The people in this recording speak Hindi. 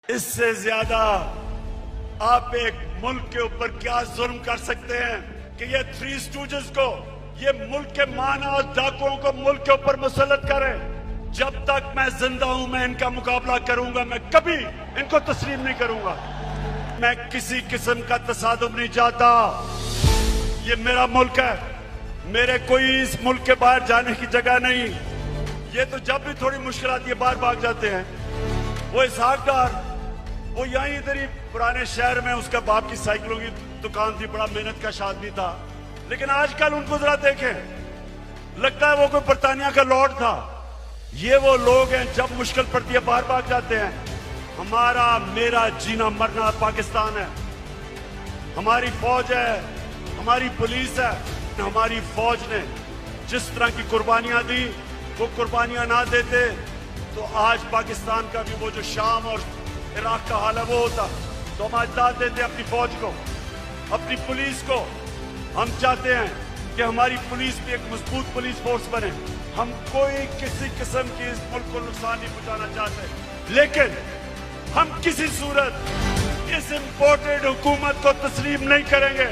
इससे ज्यादा आप एक मुल्क के ऊपर क्या जुल्म कर सकते हैं कि ये थ्री स्टूजेस को, ये मुल्क के माना और डाकुओं को मुल्क के ऊपर मुसल्लत करें। जब तक मैं जिंदा हूं मैं इनका मुकाबला करूंगा, मैं कभी इनको तस्लीम नहीं करूंगा। मैं किसी किस्म का तसादुम नहीं चाहता। ये मेरा मुल्क है, मेरे कोई इस मुल्क के बाहर जाने की जगह नहीं। ये तो जब भी थोड़ी मुश्किल आती है बाहर भाग जाते हैं। वो इसहाक डार, वो यहीं इधर ही पुराने शहर में उसका बाप की साइकिलों की दुकान थी, बड़ा मेहनत का आदमी था। लेकिन आजकल उनको जरा देखें, लगता है वो कोई बरतानिया का लॉर्ड था। ये वो लोग हैं जब मुश्किल पड़ती है बाहर भाग जाते हैं। हमारा मेरा जीना मरना पाकिस्तान है, हमारी फौज है, हमारी पुलिस है। हमारी फौज ने जिस तरह की कुर्बानियां दी, वो कुर्बानियां ना देते तो आज पाकिस्तान का भी वो जो शाम और इराक का हाल है वो होता। तो हम आज दाद देते अपनी फौज को, अपनी पुलिस को। हम चाहते हैं कि हमारी पुलिस भी एक मजबूत पुलिस फोर्स बने। हम कोई किसी किस्म की इस मुल्क को नुकसान नहीं पहुंचाना चाहते, लेकिन हम किसी सूरत इस इंपोर्टेड हुकूमत को तस्लीम नहीं करेंगे।